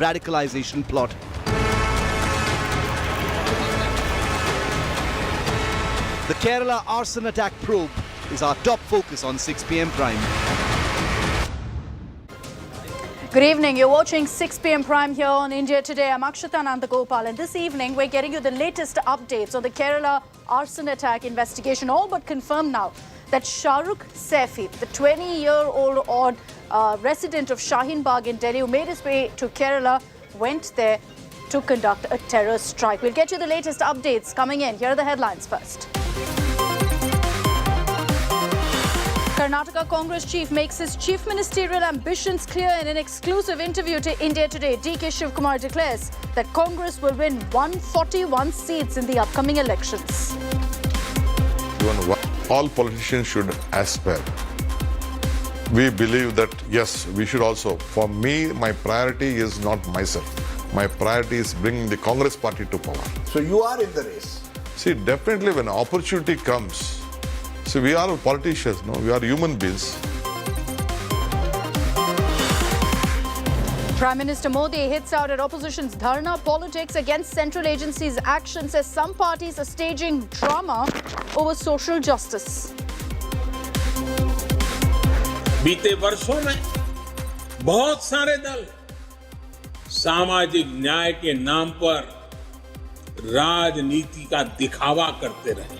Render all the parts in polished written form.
radicalization plot. The Kerala arson attack probe is our top focus on 6 p.m. Prime. Good evening. You're watching 6 p.m. Prime here on India Today. I'm Akshita Nandagopal, and this evening we're getting you the latest updates on the Kerala arson attack investigation. All but confirmed now that Shahrukh Saifi, the 20-year-old odd resident of Shaheen Bagh in Delhi, who made his way to Kerala, went there to conduct a terror strike. We'll get you the latest updates coming in. Here are the headlines first. Karnataka Congress chief makes his chief ministerial ambitions clear in an exclusive interview to India Today. DK Shivkumar declares that Congress will win 141 seats in the upcoming elections. All politicians should aspire. We believe that, yes, we should also. For me, my priority is not myself. My priority is bringing the Congress party to power. So you are in the race? See, definitely when opportunity comes, see, we are politicians, no? We are human beings. Prime Minister Modi hits out at opposition's dharna politics against central agencies' action, says some parties are staging drama over social justice. बीते वर्षों में बहुत सारे दल सामाजिक न्याय के नाम पर राजनीति का दिखावा करते रहे.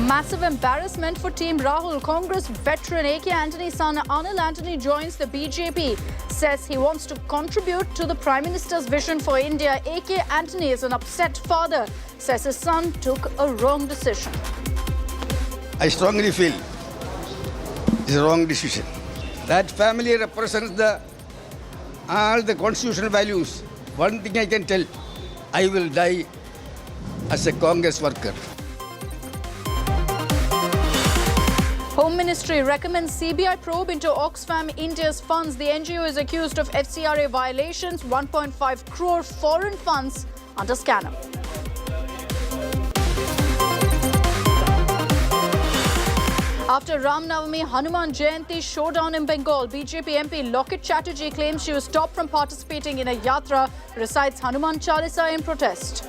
Massive embarrassment for Team Rahul. Congress veteran AK Antony's son Anil Antony joins the BJP. Says he wants to contribute to the Prime Minister's vision for India. AK Antony is an upset father. Says his son took a wrong decision. I strongly feel it's a wrong decision. That family represents all the constitutional values. One thing I can tell, I will die as a Congress worker. Home Ministry recommends CBI probe into Oxfam India's funds. The NGO is accused of FCRA violations, 1.5 crore foreign funds under scanner. After Ram Navami, Hanuman Jayanti showdown in Bengal, BJP MP Locket Chatterjee claims she was stopped from participating in a yatra, recites Hanuman Chalisa in protest.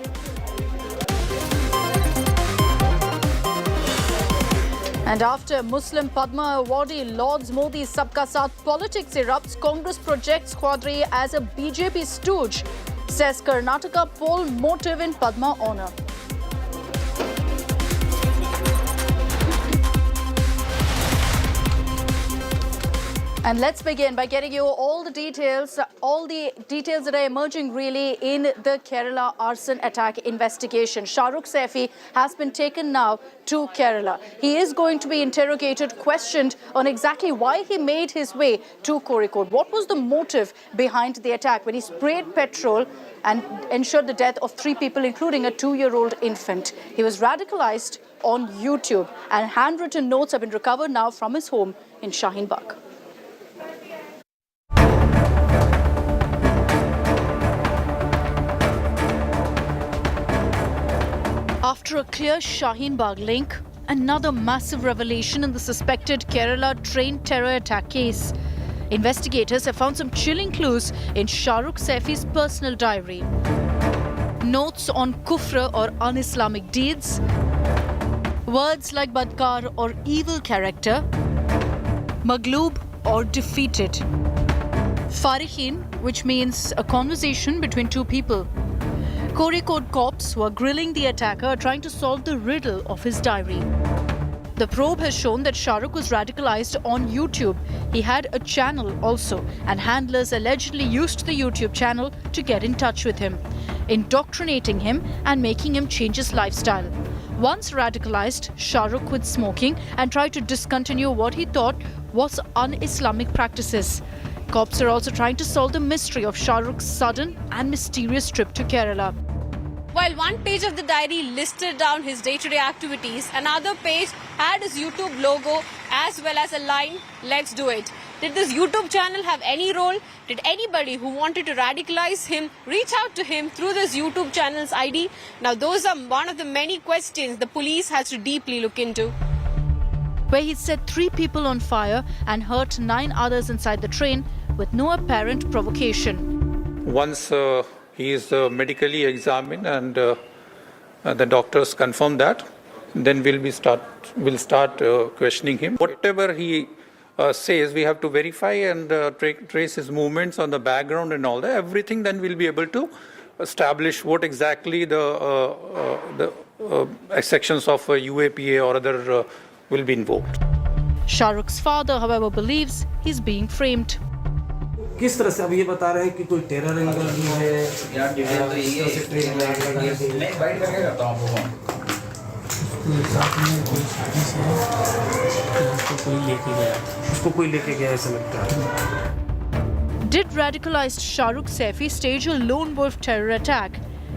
And after Muslim Padma awardee Lords Modi's Sabka Saath politics erupts, Congress projects Quadri as a BJP stooge, says Karnataka poll motive in Padma honour. And let's begin by getting you all the details that are emerging really in the Kerala arson attack investigation. Shahrukh Saifi has been taken now to Kerala. He is going to be interrogated, questioned on exactly why he made his way to Kozhikode. What was the motive behind the attack when he sprayed petrol and ensured the death of 3 people, including a 2-year-old infant? He was radicalized on YouTube, and handwritten notes have been recovered now from his home in Shaheen Bagh. After a clear Shaheen Bagh link, another massive revelation in the suspected Kerala train terror attack case. Investigators have found some chilling clues in Shahrukh Saifi's personal diary. Notes on kufr or un-Islamic deeds, words like badkar or evil character, magloob or defeated, farihin, which means a conversation between 2 people. Kozhikode cops who are grilling the attacker are trying to solve the riddle of his diary. The probe has shown that Shahrukh was radicalized on YouTube. He had a channel also, and handlers allegedly used the YouTube channel to get in touch with him, indoctrinating him and making him change his lifestyle. Once radicalized, Shahrukh quit smoking and tried to discontinue what he thought was un-Islamic practices. Cops are also trying to solve the mystery of Shahrukh's sudden and mysterious trip to Kerala. While one page of the diary listed down his day-to-day activities, another page had his YouTube logo as well as a line, "Let's do it." Did this YouTube channel have any role? Did anybody who wanted to radicalize him reach out to him through this YouTube channel's ID? Now, those are one of the many questions the police has to deeply look into. Where he set 3 people on fire and hurt 9 others inside the train, with no apparent provocation. Once he is medically examined and the doctors confirm that, then we'll start questioning him. Whatever he says, we have to verify and trace his movements on the background and all that. Everything, then we'll be able to establish what exactly the sections of UAPA or other will be invoked. Shahrukh's father, however, believes he's being framed. किस तरह से अब ये बता रहे हैं कि कोई टेरर एंगल भी है यार डिटेल तो ये मैं बाइट करके करता हूं आपको उसको कोई लेके गया ऐसा लगता है. Did radicalized Shahrukh Saifi stage a lone wolf terror attack?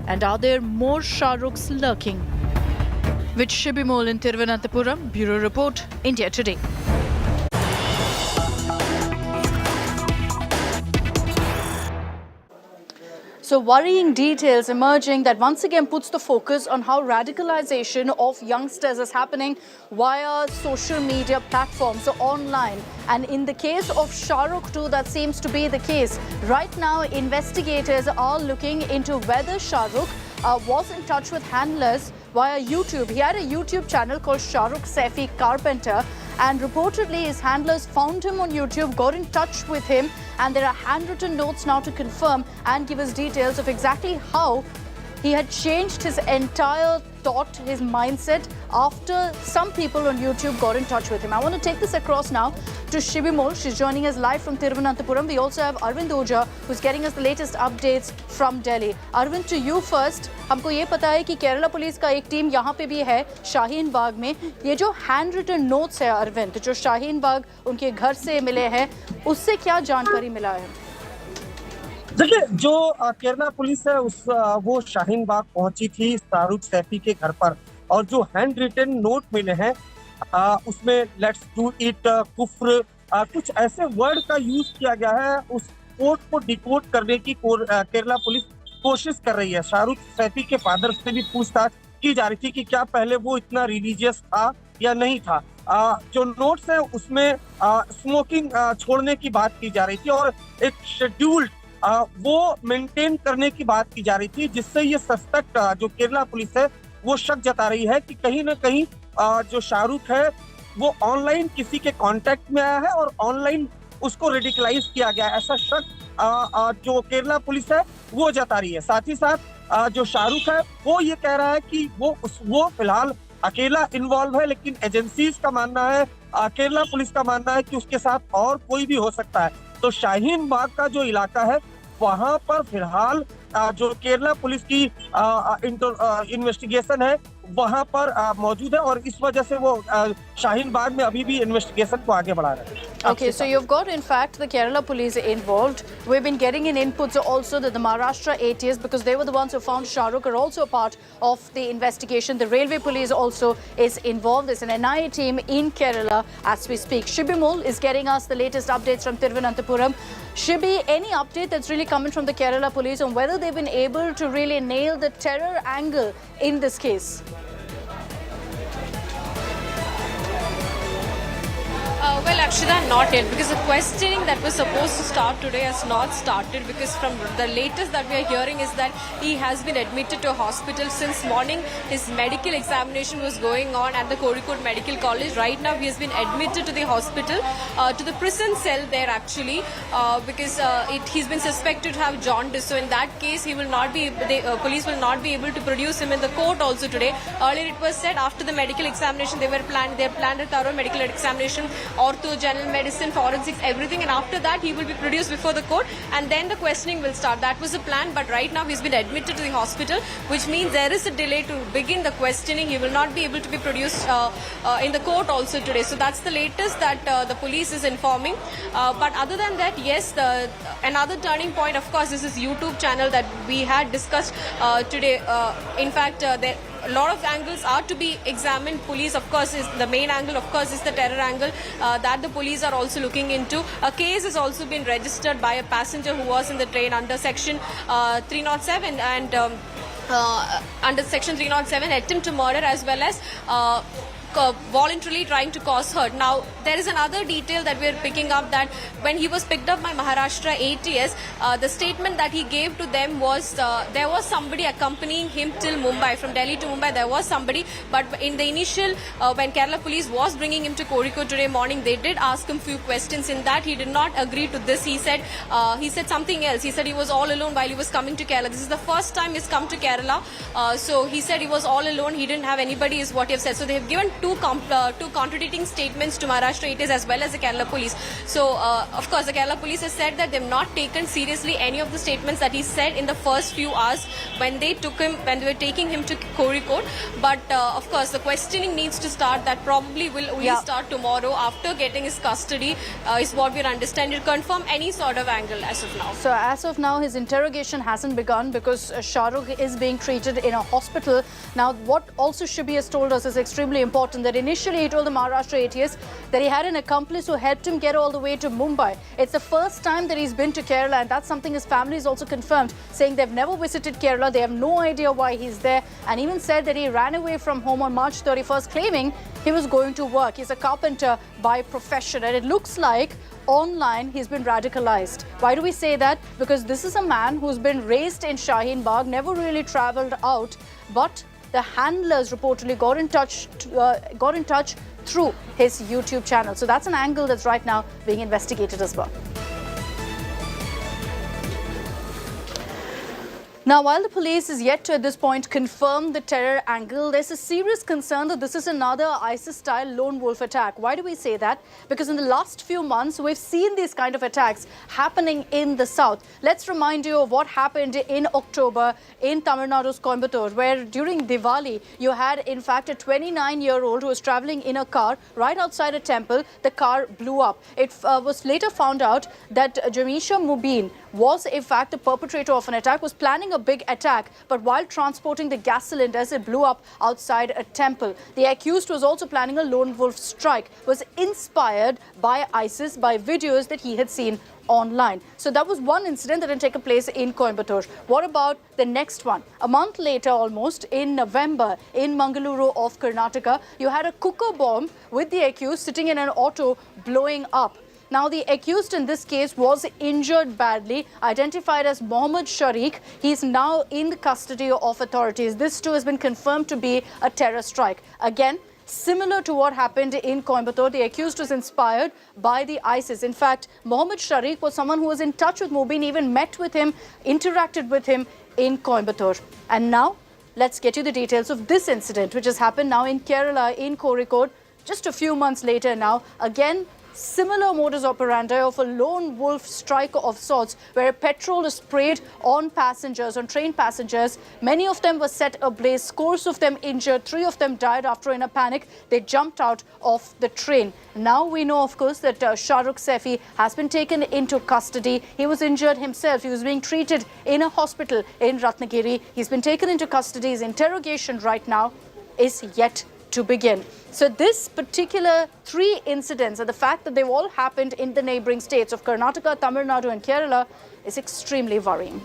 And are there more Shahrukhs lurking? With Shibimol in Thiruvananthapuram, Bureau Report, India Today. So worrying details emerging that once again puts the focus on how radicalization of youngsters is happening via social media platforms, so online. And in the case of Shahrukh too, that seems to be the case. Right now, investigators are looking into whether Shahrukh was in touch with handlers via YouTube. He had a YouTube channel called Shahrukh Saifi Carpenter, and reportedly his handlers found him on YouTube, got in touch with him, and there are handwritten notes now to confirm and give us details of exactly how he had changed his entire thought, his mindset, after some people on YouTube got in touch with him. I want to take this across now to Shibimol. She's joining us live from Thiruvananthapuram. We also have Arvind Oja, who's getting us the latest updates from Delhi. Arvind, to you first. हमको ये पता है कि Kerala police का एक team यहाँ पे भी है शाहीन बाग में. ये जो हैंड रिटन नोट्स है अरविंद, जो शाहीन बाग उनके घर से मिले हैं, उससे क्या जानकारी मिला है? देखिए, जो केरला पुलिस है वो शाहीन बाग पहुंची थी शाहरुख सैफी के घर पर, और जो हैंड रिटन नोट मिले हैं उसमें लेट्स डू इट, कुफ्र, कुछ ऐसे वर्ड का यूज किया गया है. उस कोड को डिकोड करने की केरला पुलिस कोशिश कर रही है. शाहरुख सैफी के फादर से भी पूछताछ की जा रही थी कि क्या पहले वो इतना रिलीजियस था या नहीं था. जो नोट्स है उसमें स्मोकिंग छोड़ने की बात की जा रही थी और एक शेड्यूल्ड वो मेंटेन करने की बात की जा रही थी, जिससे ये सस्पेक्ट जो केरला पुलिस है वो शक जता रही है कि कहीं ना कहीं जो शाहरुख है वो ऑनलाइन किसी के कांटेक्ट में आया है और ऑनलाइन उसको रेडिकलाइज किया गया. ऐसा शक जो केरला पुलिस है वो जता रही है. साथ ही साथ जो शाहरुख है वो ये कह रहा है कि वो फिलहाल अकेला इन्वॉल्व है, लेकिन एजेंसीज का मानना है, केरला पुलिस का मानना है कि उसके साथ और कोई भी हो सकता है. तो शाहीन बाग का जो इलाका है वहां पर फिलहाल जो केरला पुलिस की इन्वेस्टिगेशन है वहां पर मौजूद है, और इस वजह से वो शाहीन बाग में अभी भी इन्वेस्टिगेशन को आगे बढ़ा रहे हैं. Okay, so you've got in fact the Kerala police involved. We've been getting in inputs also that the Maharashtra ATS, because they were the ones who found Shahrukh, are also a part of the investigation. The railway police also is involved. There's an NIA team in Kerala as we speak. Shibimol is getting us the latest updates from Thiruvananthapuram. Shibi, any update that's really coming from the Kerala police on whether they've been able to really nail the terror angle in this case? Well, Akshita, not yet, because the questioning that was supposed to start today has not started, because from the latest that we are hearing is that he has been admitted to a hospital since morning. His medical examination was going on at the Kozhikode Medical College. Right now he has been admitted to the hospital, to the prison cell there actually, because he's been suspected to have jaundice. So in that case, he will not be, police will not be able to produce him in the court also today. Earlier it was said after the medical examination they planned a thorough medical examination, ortho, general medicine, forensics, everything, and after that he will be produced before the court and then the questioning will start. That was the plan, but right now he's been admitted to the hospital, which means there is a delay to begin the questioning. He will not be able to be produced in the court also today. So that's the latest that the police is informing. But other than that, yes, another turning point, of course, is his YouTube channel that we had discussed today. In fact, a lot of angles are to be examined. Police, of course, is the main angle, of course, is the terror angle that the police are also looking into. A case has also been registered by a passenger who was in the train under section 307 and under section 307, attempt to murder, as well as voluntarily trying to cause hurt. Now, there is another detail that we're picking up, that when he was picked up by Maharashtra ATS, the statement that he gave to them was there was somebody accompanying him till Mumbai. From Delhi to Mumbai, there was somebody. But in the initial, when Kerala police was bringing him to Kozhikode today morning, they did ask him few questions. In that, he did not agree to this. He said something else. He said he was all alone while he was coming to Kerala. This is the first time he's come to Kerala. So he said he was all alone. He didn't have anybody, is what he have said. So they have given two contradicting statements to Maharashtra ATS as well as the Kerala police. So of course, the Kerala police has said that they have not taken seriously any of the statements that he said in the first few hours when they were taking him to Kozhikode. But of course, the questioning needs to start. That probably will only start tomorrow after getting his custody, is what we understand. To confirm any sort of angle as of now. So as of now, his interrogation hasn't begun because Shahrukh is being treated in a hospital. Now, what also Shibi has told us is extremely important, that initially he told the Maharashtra ATS that he had an accomplice who helped him get all the way to Mumbai. It's the first time that he's been to Kerala, and that's something his family has also confirmed, saying they've never visited Kerala, they have no idea why he's there, and even said that he ran away from home on March 31st, claiming he was going to work. He's a carpenter by profession, and it looks like online he's been radicalized. Why do we say that? Because this is a man who's been raised in Shaheen Bagh, never really traveled out, but the handlers reportedly got in touch through his YouTube channel. So that's an angle that's right now being investigated as well. Now, while the police is yet to, at this point, confirm the terror angle, there's a serious concern that this is another ISIS-style lone wolf attack. Why do we say that? Because in the last few months, we've seen these kind of attacks happening in the south. Let's remind you of what happened in October in Tamil Nadu's Coimbatore, where during Diwali, you had, in fact, a 29-year-old who was traveling in a car right outside a temple. The car blew up. It was later found out that Jamisha Mubin was, in fact, the perpetrator of an attack, was planning a big attack, but while transporting the gas cylinders, it blew up outside a temple. The accused was also planning a lone wolf strike, was inspired by ISIS, by videos that he had seen online. So that was one incident that had taken place in Coimbatore. What about the next one? A month later, almost, in November, in Mangaluru of Karnataka, you had a cooker bomb with the accused sitting in an auto blowing up. Now, the accused in this case was injured badly, identified as Mohammed Sharik. He's now in the custody of authorities. This too has been confirmed to be a terror strike. Again, similar to what happened in Coimbatore, the accused was inspired by the ISIS. In fact, Mohammed Sharik was someone who was in touch with Mubin, even met with him, interacted with him in Coimbatore. And now, let's get you the details of this incident, which has happened now in Kerala, in Kozhikode, just a few months later now. Again, similar modus operandi of a lone wolf strike of sorts, where petrol is sprayed on passengers, on train passengers. Many of them were set ablaze, scores of them injured, 3 of them died after, in a panic, they jumped out of the train. Now we know, of course, that Shahrukh Saifi has been taken into custody. He was injured himself. He was being treated in a hospital in Ratnagiri. He's been taken into custody. His interrogation right now is yet to begin. So this particular 3 incidents, and the fact that they've all happened in the neighboring states of Karnataka, Tamil Nadu and Kerala, is extremely worrying.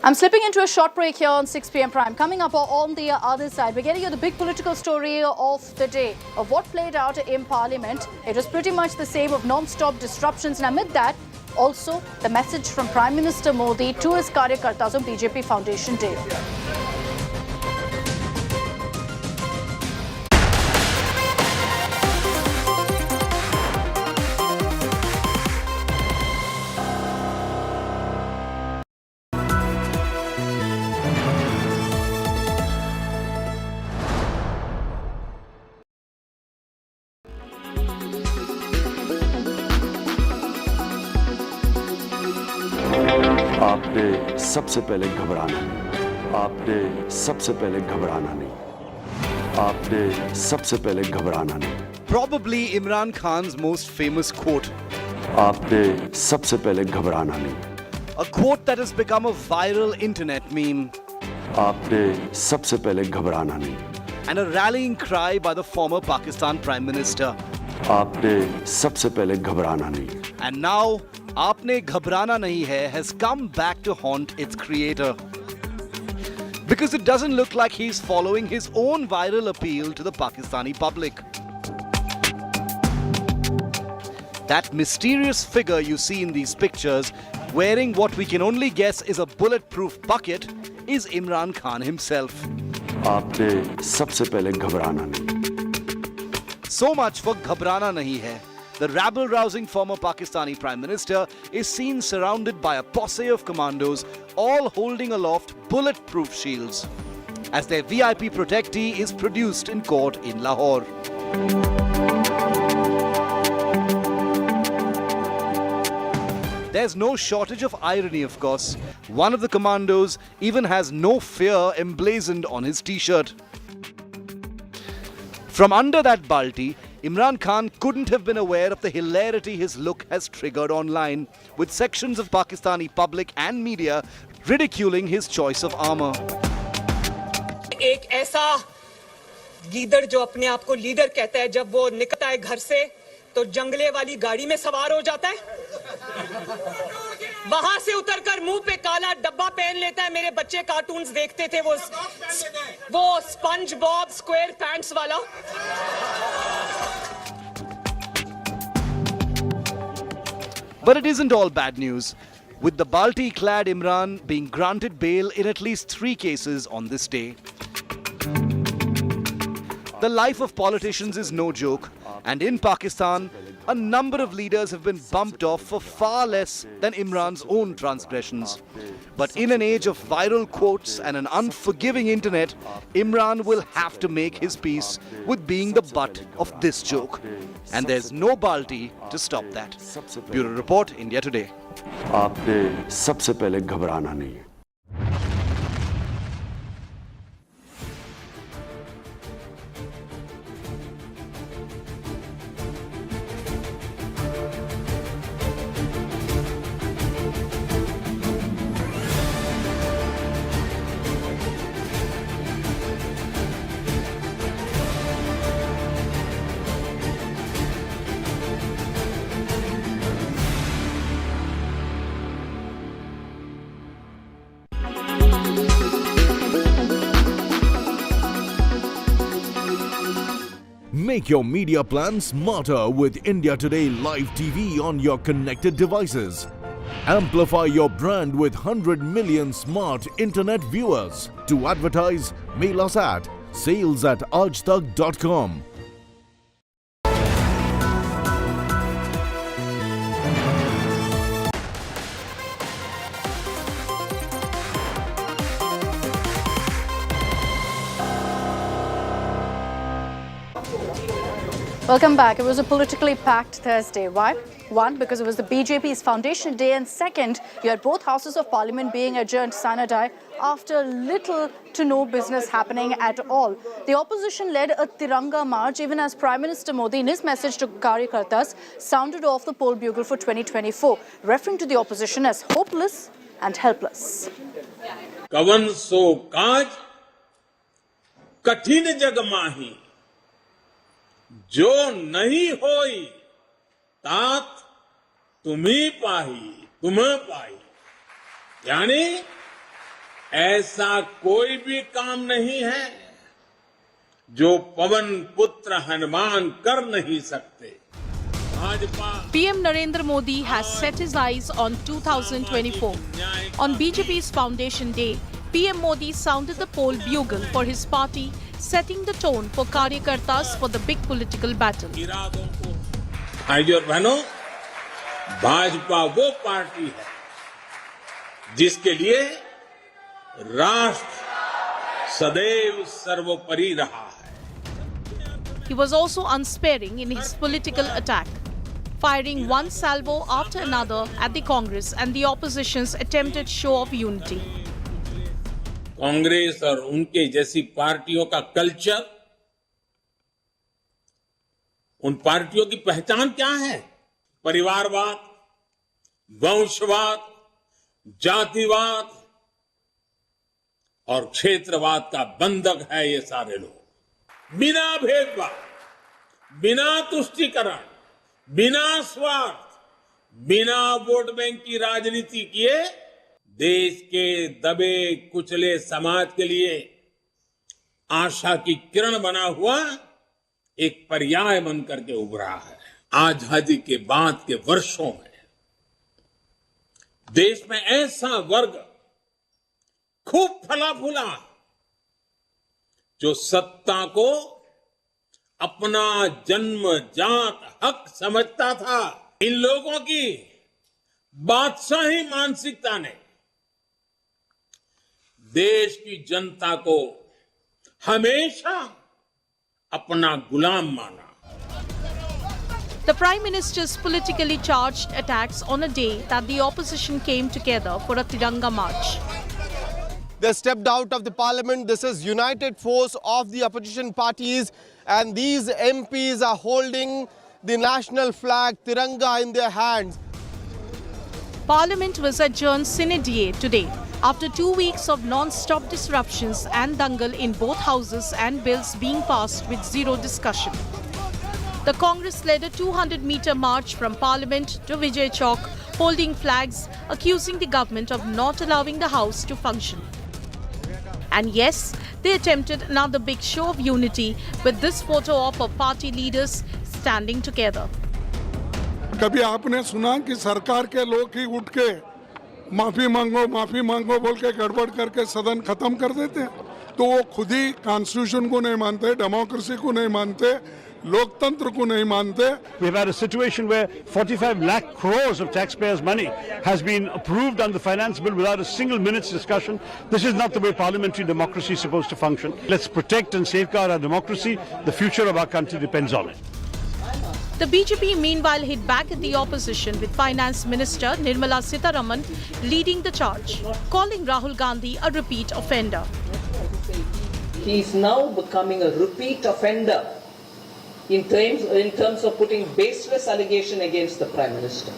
I'm slipping into a short break here on 6 p.m. Prime. Coming up on the other side, we're getting you the big political story of the day, of what played out in Parliament. It was pretty much the same, of non-stop disruptions, and amid that, also the message from Prime Minister Modi to his Karyakartas on BJP Foundation Day. आपने सबसे पहले घबराना नहीं, आपने सबसे पहले घबराना नहीं, आपने सबसे पहले घबराना नहीं। Probably Imran Khan's most famous quote. आपने सबसे पहले घबराना नहीं, A quote that has become a viral internet meme. आपने सबसे पहले घबराना नहीं, And a rallying cry by the former Pakistan Prime Minister. आपने सबसे पहले घबराना नहीं। And now, Aapne Ghabrana Nahi Hai has come back to haunt its creator. because it doesn't look like he's following his own viral appeal to the Pakistani public. That mysterious figure you see in these pictures, wearing what we can only guess is a bulletproof bucket, is Imran Khan himself. आपने सबसे पहले घबराना नहीं. So much for Ghabrana Nahi Hai. The rabble-rousing former Pakistani Prime Minister is seen surrounded by a posse of commandos, all holding aloft bulletproof shields, as their VIP protectee is produced in court in Lahore. There's no shortage of irony, of course. One of the commandos even has "No Fear" emblazoned on his t-shirt. From under that balti, Imran Khan couldn't have been aware of the hilarity his look has triggered online, with sections of Pakistani public and media ridiculing his choice of armour. एक ऐसा leader जो अपने आप को leader कहता है, जब वो निकलता है घर से तो जंगले वाली गाड़ी में सवार हो जाता है, वहां से उतरकर मुंह पे काला डब्बा पहन लेता है. मेरे बच्चे कार्टून्स देखते थे, वो स्पंज बॉब स्क्वायर पैंट्स वाला. But it isn't all bad news, with the balti-clad Imran being granted bail in at least 3 cases on this day. The life of politicians is no joke, and in Pakistan, a number of leaders have been bumped off for far less than Imran's own transgressions. But in an age of viral quotes and an unforgiving internet, Imran will have to make his peace with being the butt of this joke. And there's no balti to stop that. Bureau Report, India Today. आपने सबसे पहले घबराना नहीं. Make your media plan smarter with India Today Live TV on your connected devices. Amplify your brand with 100 million smart internet viewers. To advertise, mail us at sales@aajtak.com. Welcome back. It was a politically packed Thursday. Why? One, because it was the BJP's foundation day, and second, you had both houses of parliament being adjourned sine die after little to no business happening at all. The opposition led a Tiranga march, even as Prime Minister Modi, in his message to Karyakartas, sounded off the poll bugle for 2024, referring to the opposition as hopeless and helpless. कवन सो काज कठिन जग माही, जो नहीं होई तात तुम्ही पाही, तुम्हें पाई. यानी ऐसा कोई भी काम नहीं है जो पवन पुत्र हनुमान कर नहीं सकते. PM Narendra Modi has set his eyes on 2024. On BJP's Foundation Day, PM Modi sounded the poll bugle for his party, setting the tone for Karyakartas for the big political battle. भाइयों और बहनों, भाजपा वो party है जिसके लिए राष्ट्र सदैव सर्वोपरि रहा है. He was also unsparing in his political attack, firing one salvo after another at the Congress and the opposition's attempted show of unity. Congress और उनके जैसी पार्टियों का कल्चर, उन पार्टियों की पहचान क्या है? परिवारवाद, वंशवाद, जातिवाद और क्षेत्रवाद का बंधक है ये सारे लोग. बिना भेदभाव, बिना तुष्टीकरण, बिना स्वार्थ, बिना वोट बैंक की राजनीति किए देश के दबे कुचले समाज के लिए आशा की किरण बना हुआ एक पर्याय बनकर के उभरा है। आजादी के बाद के वर्षों में देश में ऐसा वर्ग खूब फला फूला जो सत्ता को अपना जन्मजात हक समझता था। इन लोगों की बादशाही मानसिकता ने देश की जनता को हमेशा अपना गुलाम माना। The Prime Minister's politically charged attacks on a day that the opposition came together for a Tiranga march. They stepped out of the parliament. This is united force of the opposition parties, and these MPs are holding the national flag Tiranga in their hands. Parliament was adjourned sine die today after 2 weeks of non-stop disruptions and dangle in both houses and bills being passed with zero discussion. The Congress led a 200-meter march from Parliament to Vijay Chowk, holding flags, accusing the government of not allowing the House to function. And yes, they attempted another big show of unity with this photo op of party leaders standing together. कभी आपने सुना कि सरकार के लोग ही उठ के माफी मांगो बोल के गड़बड़ करके सदन खत्म कर देते हैं? तो वो खुद ही कॉन्स्टिट्यूशन को नहीं मानते, डेमोक्रेसी को नहीं मानते, लोकतंत्र को नहीं मानते. We've had a situation where 45 lakh crores of taxpayers' money has been approved on the finance bill without a single minute's discussion. This is not the way parliamentary democracy is supposed to function. Let's protect and safeguard our democracy. The future of our country depends on it. The BJP meanwhile hit back at the opposition with Finance Minister Nirmala Sitharaman leading the charge, calling Rahul Gandhi a repeat offender. He is now becoming a repeat offender in terms of putting baseless allegation against the Prime Minister.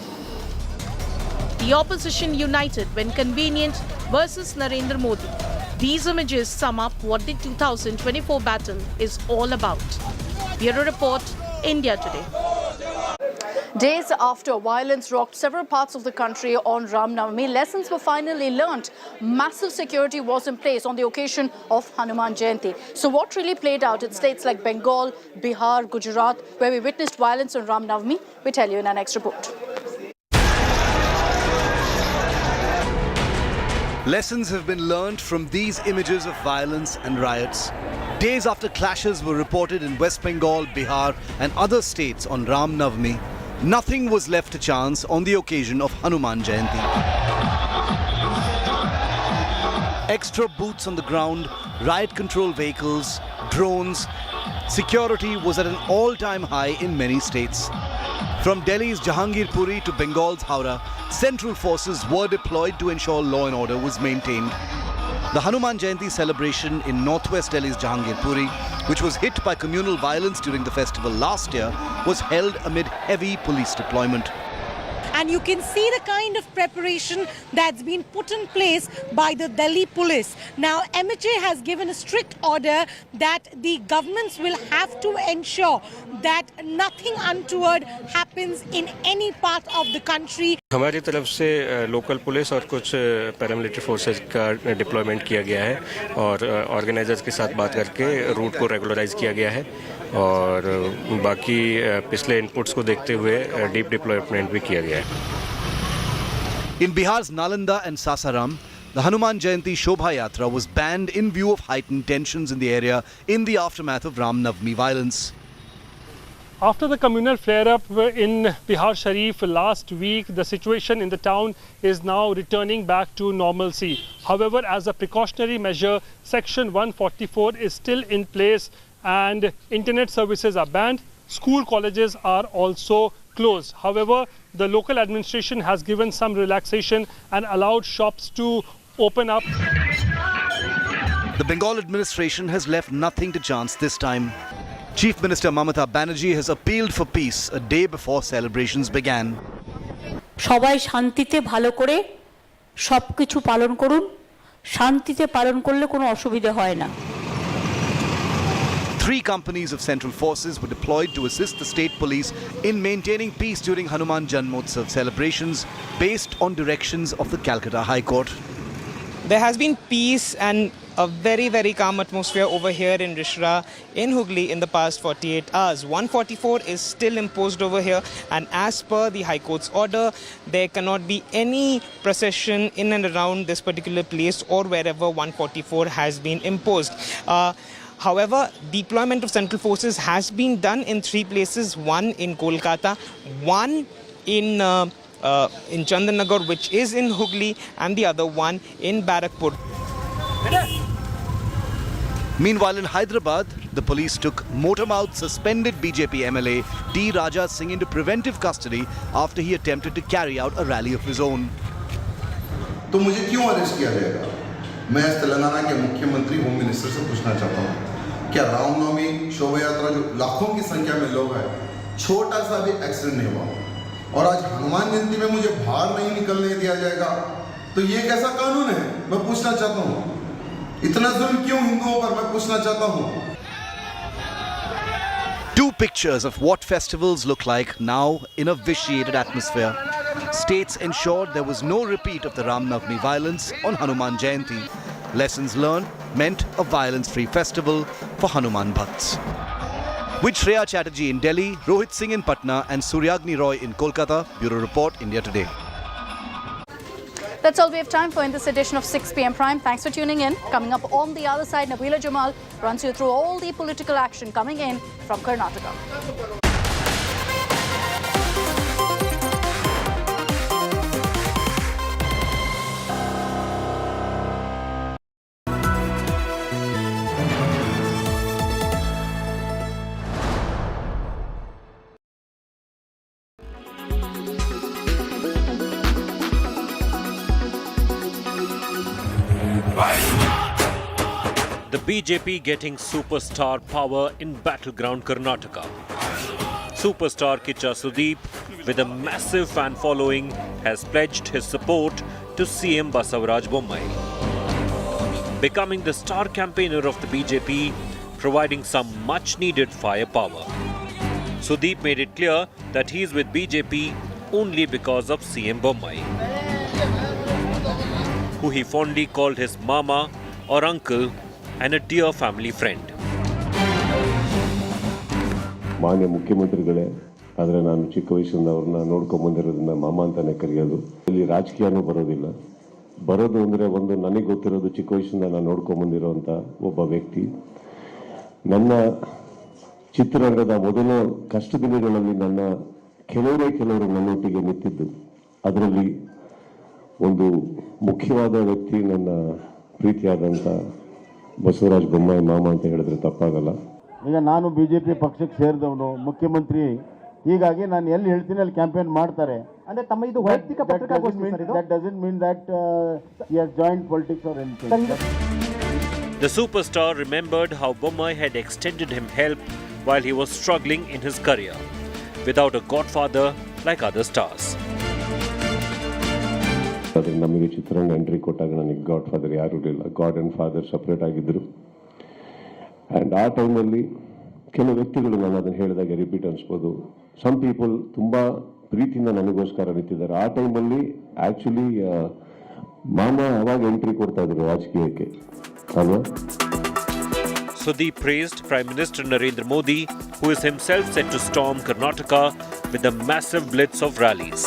The opposition united when convenient versus Narendra Modi. These images sum up what the 2024 battle is all about. Bureau Report, India Today. Days after violence rocked several parts of the country on Ram Navami, lessons were finally learnt. Massive security was in place on the occasion of Hanuman Jayanti. So what really played out in states like Bengal, Bihar, Gujarat, where we witnessed violence on Ram Navami? We tell you in our next report. Lessons have been learned from these images of violence and riots. Days after clashes were reported in West Bengal, Bihar and other states on Ram Navami, nothing was left to chance on the occasion of Hanuman Jayanti. Extra boots on the ground, riot control vehicles, drones. Security was at an all-time high in many states. From Delhi's Jahangir Puri to Bengal's Howrah, central forces were deployed to ensure law and order was maintained. The Hanuman Jayanti celebration in northwest Delhi's Jahangir Puri, which was hit by communal violence during the festival last year, was held amid heavy police deployment. And you can see the kind of preparation that's been put in place by the Delhi police. Now, MHA has given a strict order that the governments will have to ensure that nothing untoward happens in any part of the country. हमारी तरफ से local police और कुछ paramilitary forces का deployment किया गया है और ऑर्गेनाइजर्स के साथ बात करके रूट को रेगुलराइज किया गया है और बाकी पिछले इनपुट्स को देखते हुए डीप डिप्लॉयमेंट भी किया गया है. In Bihar's Nalanda and Sasaram, the Hanuman Jayanti Shobha Yatra was banned in view of heightened tensions in the area in the aftermath of Ram Navami violence. After the communal flare-up in Bihar Sharif last week, the situation in the town is now returning back to normalcy. However, as a precautionary measure, Section 144 is still in place and internet services are banned. School colleges are also closed. However, the local administration has given some relaxation and allowed shops to open up. The Bengal administration has left nothing to chance this time. Chief Minister Mamata Banerjee has appealed for peace a day before celebrations began. সবাই শান্তিতে ভালো করে সবকিছু পালন করুন শান্তিতে পালন করলে কোনো অসুবিধা হয় না. 3 companies of central forces were deployed to assist the state police in maintaining peace during Hanuman Janmotsav celebrations based on directions of the Calcutta High Court. There has been peace and a very, very calm atmosphere over here in Rishra, in Hooghly, in the past 48 hours. 144 is still imposed over here, and as per the High Court's order, there cannot be any procession in and around this particular place or wherever 144 has been imposed. However, deployment of central forces has been done in 3 places, one in Kolkata, one in Chandanagar, which is in Hooghly, and the other one in Barakpur. Meanwhile, in Hyderabad, the police took motor-mouthed suspended BJP MLA D. Raja Singh into preventive custody after he attempted to carry out a rally of his own. तो मुझे क्यों arrest किया जाएगा? मैं तेलंगाना के मुख्यमंत्री home minister से पूछना चाहता हूँ, क्या रामनवमी शोभा यात्रा जो लाखों की संख्या में लोग हैं, छोटा सा भी एक्सीडेंट नहीं हुआ, और आज हनुमान जयंती में मुझे बाहर नहीं निकलने दिया जाएगा, तो ये कैसा कानून है? मैं पूछना चाहता हूँ, इतना जुल्म क्यों हिंदुओं पर? मैं पूछना चाहता हूँ. 2 pictures of what festivals look like now in a vitiated atmosphere. States ensured there was no repeat of the Ram Navami violence on Hanuman Jayanti. Lessons learned meant a violence-free festival for Hanuman Bhakts. With Shreya Chatterjee in Delhi, Rohit Singh in Patna and Suryagni Roy in Kolkata, Bureau Report, India Today. That's all we have time for in this edition of 6 p.m. Prime. Thanks for tuning in. Coming up on the other side, Nabila Jamal runs you through all the political action coming in from Karnataka. The BJP getting superstar power in battleground Karnataka. Superstar Kicha Sudeep, with a massive fan following, has pledged his support to CM Basavaraj Bommai. Becoming the star campaigner of the BJP, providing some much-needed firepower. Sudeep made it clear that he is with BJP only because of CM Bommai, who he fondly called his mama or uncle and a dear family friend. ಮಾನ್ಯ ಮುಖ್ಯಮಂತ್ರಿಗಳೇ, ಆದರೆ ನಾನು ಚಿಕ್ಕ ವಯಸ್ಸಿಂದ ಅವ್ರನ್ನ ನೋಡ್ಕೊಂಡು ಬಂದಿರೋದ್ರಿಂದ ಮಾಮ ಅಂತಾನೆ ಕರೆಯೋದು. ಇಲ್ಲಿ ರಾಜಕೀಯನೂ ಬರೋದಿಲ್ಲ. ಬರೋದು ಅಂದರೆ ಒಂದು ನನಗೆ ಗೊತ್ತಿರೋದು ಚಿಕ್ಕ ವಯಸ್ಸಿಂದ ನಾನು ನೋಡ್ಕೊಂಡು ಬಂದಿರೋಂಥ ಒಬ್ಬ ವ್ಯಕ್ತಿ. ನನ್ನ ಚಿತ್ರರಂಗದ ಮೊದಲ ಕಷ್ಟ ದಿನಗಳಲ್ಲಿ ಕೆಲವರು ನನ್ನೊಟ್ಟಿಗೆ ನಿಂತಿದ್ದು. ಅದರಲ್ಲಿ ಒಂದು ಮುಖ್ಯವಾದ ವ್ಯಕ್ತಿ ನನ್ನ ಪ್ರೀತಿಯಾದಂಥ ಬಸವರಾಜ ಬೊಮ್ಮಾಯಿ ಮಾಮ ಅಂತ ಹೇಳಿದ್ರೆ ತಪ್ಪಾಗಲ್ಲ. ಈಗ ನಾನು ಬಿಜೆಪಿ ಪಕ್ಷಕ್ಕೆ ಸೇರಿದವನು, ಮುಖ್ಯಮಂತ್ರಿ, ಹೀಗಾಗಿ ನಾನು ಎಲ್ಲಿ ಹೇಳ್ತೀನಿ ಅಲ್ಲಿ ಕ್ಯಾಂಪೇನ್ ಮಾಡ್ತಾರೆ. ಅಂದ್ರೆ ತಮ್ಮ ಇದು ವೈಯಕ್ತಿಕ ಪತ್ರಿಕಾಗೋಷ್ಠಿ ಸರ್ ಇದು. That doesn't mean that he has joined politics or anything. The superstar remembered how Bommai had extended him help while he was struggling in his career, without a godfather like other stars. ಆದರೆ ನಮಗೆ ಚಿತ್ರರಂಗ entry ಕೊಟ್ಟಾಗ ನನಗೆ god father ಯಾರೂ ಇರಲಿಲ್ಲ. God and father separate ಆಗಿದ್ದರು. And ಆ ಟೈಮಲ್ಲಿ ಕೆಲವು ವ್ಯಕ್ತಿಗಳು, ನಾನು ಅದನ್ನು ಹೇಳಿದಾಗ ರಿಪೀಟ್ ಅನಿಸ್ಬೋದು, ಸಮ್ ಪೀಪಲ್ ತುಂಬ ಪ್ರೀತಿಯಿಂದ ನನಗೋಸ್ಕರ ನಿಂತಿದ್ದಾರೆ. ಆ ಟೈಮಲ್ಲಿ ಆ್ಯಕ್ಚುಲಿ ಮಾಮ ಅವಾಗ ಎಂಟ್ರಿ ಕೊಡ್ತಾ ಇದ್ರು ರಾಜಕೀಯಕ್ಕೆ ಅಲ್ವಾ. Sudeep praised Prime Minister Narendra Modi, who is himself set to storm Karnataka with a massive blitz of rallies.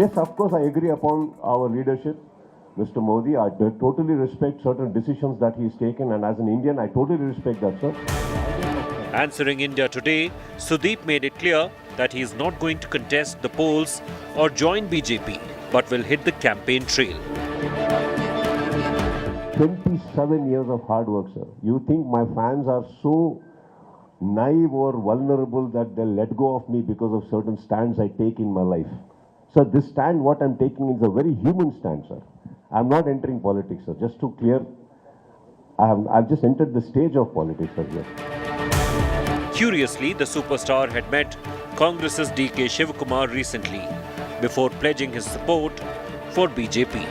Yes, of course, I agree upon our leadership, Mr. Modi. I totally respect certain decisions that he has taken, and as an Indian, I totally respect that, sir. Answering India Today, Sudeep made it clear that he is not going to contest the polls or join BJP, but will hit the campaign trail. 27 years of hard work, sir. You think my fans are so naive or vulnerable that they'll let go of me because of certain stands I take in my life? So this stand, what I'm taking, is a very human stand, sir. I'm not entering politics, sir. Just to clear, I've just entered the stage of politics, sir. Yes. Curiously, the superstar had met Congress's D.K. Shivakumar recently, before pledging his support for BJP.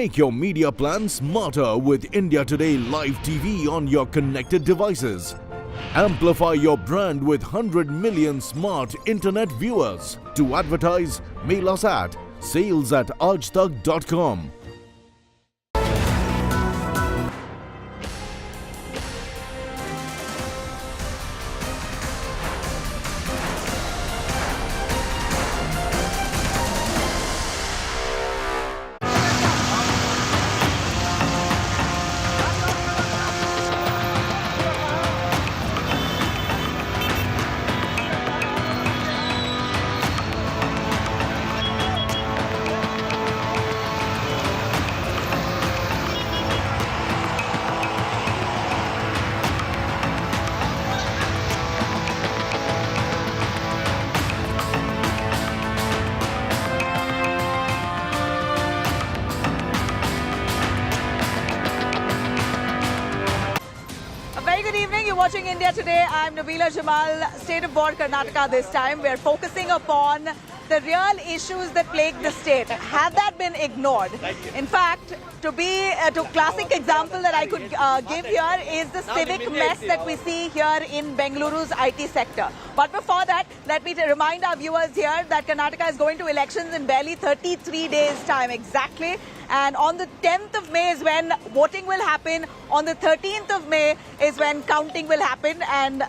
Make your media plan smarter with India Today Live TV on your connected devices. Amplify your brand with 100 million smart internet viewers. To advertise, mail us at sales@aajtak.com. Watching India Today, I'm Nabila Jamal, State of Board Karnataka this time. We're focusing upon the real issues that plague the state. Have that been ignored? In fact, to classic example that I could give here is the civic mess that we see here in Bengaluru's IT sector. But before that, let me remind our viewers here that Karnataka is going to elections in barely 33 days' time exactly. And on the 10th of May is when voting will happen. On the 13th of May is when counting will happen. And